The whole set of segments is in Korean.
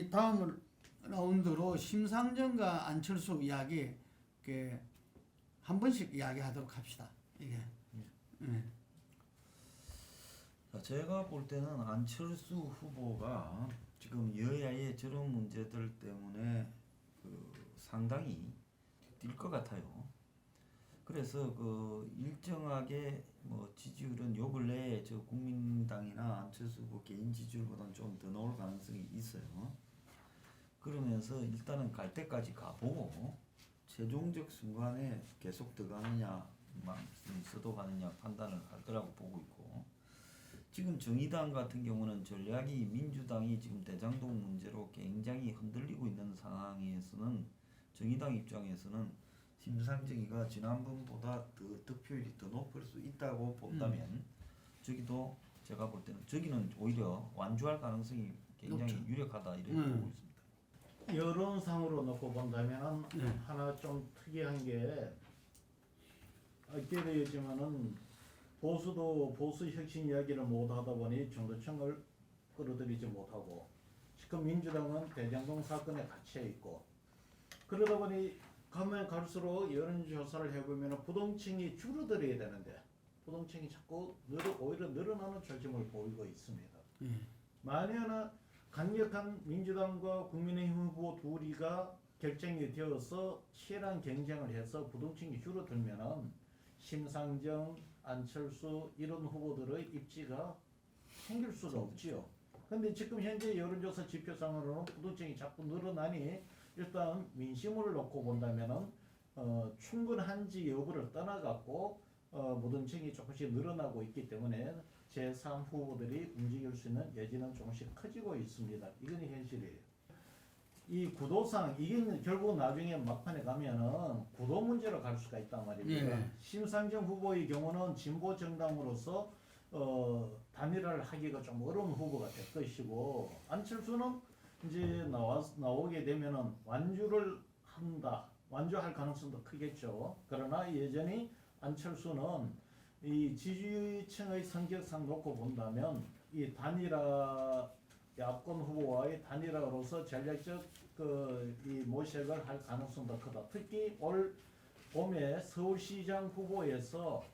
이제 다음 라운드로 심상정과 안철수 이야기 한 번씩 이야기하도록 합시다. 이게. 자, 제가 볼 때는 안철수 후보가 지금 여야의 저런 문제들 때문에 상당히 뛸 것 같아요. 그래서 일정하게 지지율은 요 근래에 저 국민당이나 안철수 후보 개인 지지율보다는 좀 더 나올 가능성이 있어요. 그러면서 일단은 갈 때까지 가보고 최종적 순간에 계속 더 가느냐, 서도 가느냐 판단을 할 거라고 보고 있고, 지금 정의당 같은 경우는 전략이 민주당이 지금 대장동 문제로 굉장히 흔들리고 있는 상황에서는 정의당 입장에서는 심상정이가 지난번보다 더 득표율이 더 높을 수 있다고 본다면 저기도 제가 볼 때는 저기는 오히려 완주할 가능성이 굉장히 높죠. 유력하다 이렇게 보고 있습니다. 여론상으로 놓고 본다면 하나 좀 특이한 게 어깨 되었지만은 보수도 보수 혁신 이야기를 못 하다 보니 정도층을 끌어들이지 못하고, 지금 민주당은 대장동 사건에 갇혀 있고, 그러다 보니 가면 갈수록 여론조사를 해보면 부동층이 줄어들어야 되는데 부동층이 자꾸 오히려 늘어나는 조짐을 보이고 있습니다. 만약에 강력한 민주당과 국민의힘 후보 둘이가 결정이 되어서 치열한 경쟁을 해서 부동층이 줄어들면은 심상정, 안철수 이런 후보들의 입지가 생길 수가 없지요. 근데 지금 현재 여론조사 지표상으로는 부동층이 자꾸 늘어나니 일단 민심을 놓고 본다면은 충분한지 여부를 떠나갖고 부동층이 조금씩 늘어나고 있기 때문에 제3 후보들이 움직일 수 있는 여지는 조금씩 커지고 있습니다. 이건 현실이에요. 이 구도상 이게 결국 나중에 막판에 가면은 구도 문제로 갈 수가 있단 말입니다. 심상정 후보의 경우는 진보 정당으로서 단일화를 하기가 좀 어려운 후보가 될 것이고, 안철수는 이제 나오게 되면은 완주할 가능성도 크겠죠. 그러나 여전히 안철수는 이 지지층의 성격상 놓고 본다면 이 단일화 야권 후보와의 단일화로서 전략적 이 모색을 할 가능성도 크다. 특히 올 봄에 서울시장 후보에서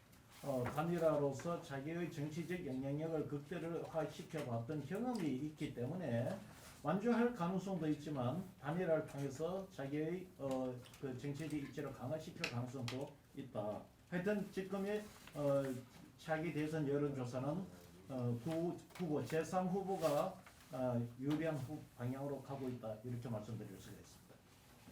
단일화로서 자기의 정치적 영향력을 극대화시켜봤던 경험이 있기 때문에 완주할 가능성도 있지만 단일화를 통해서 자기의 그 정치적 입지를 강화시킬 가능성도 있다. 하여튼 지금의 차기 대선 여론조사는 두 후보, 제3 후보가 유리한 방향으로 가고 있다, 이렇게 말씀드릴 수가 있습니다.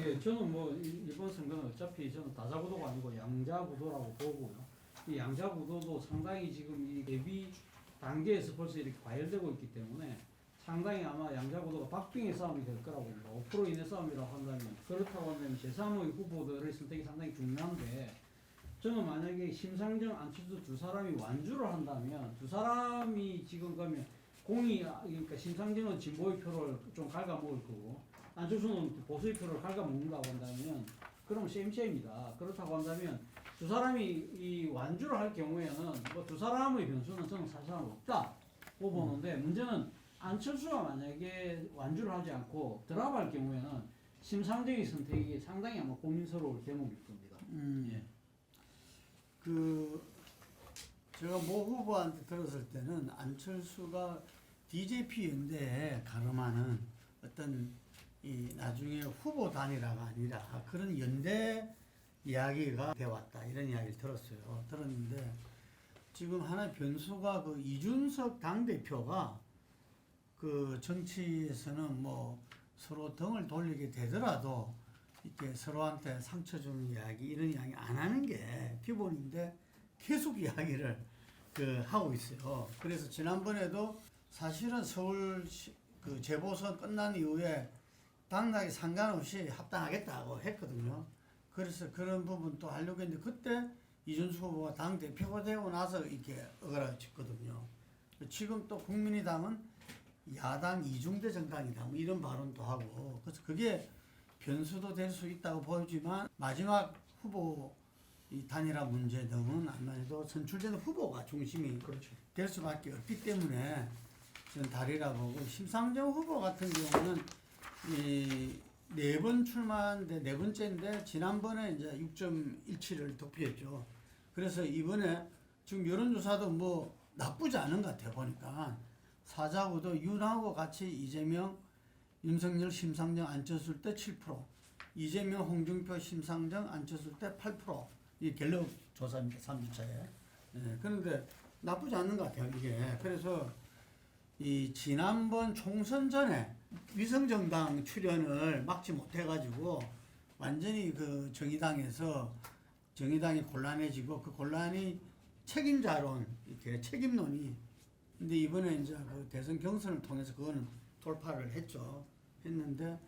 예, 저는 이번 선거는 어차피 저는 다자구도가 아니고 양자구도라고 보고요. 이 양자구도도 상당히 지금 이 대비 단계에서 벌써 이렇게 과열되고 있기 때문에 상당히 아마 양자구도가 박빙의 싸움이 될 거라고 봅니다. 5% 이내 싸움이라고 한다면, 그렇다고 하면 제3의 후보들의 선택이 상당히 중요한데, 저는 만약에 심상정, 안철수 두 사람이 완주를 한다면, 두 사람이 지금 가면 그러니까 심상정은 진보의 표를 좀 갉아먹을 거고 안철수는 보수의 표를 갉아먹는다고 한다면 그럼 셈셈입니다. 그렇다고 한다면 두 사람이 이 완주를 할 경우에는 두 사람의 변수는 저는 사실상 없다고 보는데, 문제는 안철수가 만약에 완주를 하지 않고 드랍할 경우에는 심상정의 선택이 상당히 아마 고민스러울 대목일 겁니다. 예. 제가 모 후보한테 들었을 때는 안철수가 DJP 연대에 가름하는 어떤 이 나중에 후보 단일화가 아니라 그런 연대 이야기가 되어왔다, 이런 이야기를 들었는데 지금 하나의 변수가 이준석 당대표가 정치에서는 서로 등을 돌리게 되더라도 이렇게 서로한테 상처 주는 이야기, 이런 이야기 안 하는 게 기본인데 계속 이야기를 하고 있어요. 그래서 지난번에도 사실은 서울 재보선 끝난 이후에 당락에 상관없이 합당하겠다고 했거든요. 그래서 그런 부분도 하려고 했는데 그때 이준석 후보가 당 대표가 되고 나서 이렇게 어그러졌거든요. 지금 또 국민의당은 야당 이중대 정당이다, 이런 발언도 하고, 그래서 그게 변수도 될 수 있다고 보이지만 마지막 후보 이 단일화 문제 등은 아무래도 선출되는 후보가 중심이 될 수밖에 없기 때문에 저는 다리라 보고, 심상정 후보 같은 경우는 이 4번 출마인데 4번째인데 지난번에 이제 6.17을 득표했죠. 그래서 이번에 지금 여론조사도 뭐 나쁘지 않은 것 같아요. 보니까 사자구도 윤하고 같이 이재명, 윤석열, 심상정, 안철수 때 7%, 이재명, 홍준표, 심상정, 안철수 때 8%. 이 갤럽 조사입니다. 3주차에. 예, 그런데 나쁘지 않는 것 같아요. 이게. 그래서 이 지난번 총선 전에 위성정당 출연을 막지 못해가지고 완전히 그 정의당이 곤란해지고 그 곤란이 책임자론 이렇게 책임론이 근데 이번에 이제 그 대선 경선을 통해서 그거는 돌파를 했는데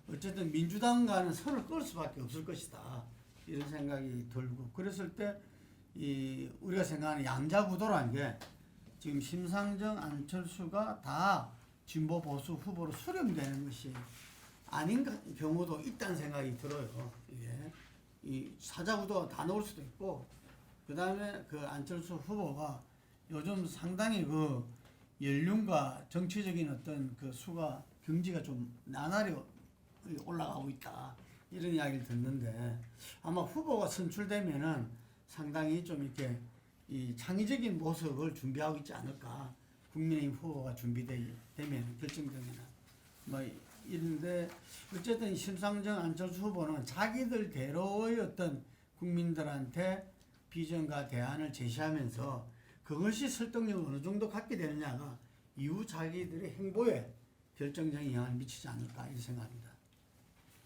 어쨌든 민주당과는 선을 끌 수밖에 없을 것이다 이런 생각이 들고 그랬을 때 이 우리가 생각하는 양자 구도라는 게 지금 심상정, 안철수가 다 진보 보수 후보로 수렴되는 것이 아닌 경우도 있다는 생각이 들어요. 이게 이 사자구도가 다 나올 수도 있고 그 다음에 그 안철수 후보가 요즘 상당히 그 연륜과 정치적인 어떤 그 수가 경지가 좀 나날이 올라가고 있다 이런 이야기를 듣는데 아마 후보가 선출되면은 상당히 좀 이렇게 이 창의적인 모습을 준비하고 있지 않을까 국민의힘 후보가 준비되면 결정되면 뭐 이런데 어쨌든 심상정 안철수 후보는 자기들대로의 어떤 국민들한테 비전과 대안을 제시하면서 그것이 설득력을 어느 정도 갖게 되느냐가 이후 자기들의 행보에 결정적인 영향을 미치지 않을까 이렇게 생각합니다.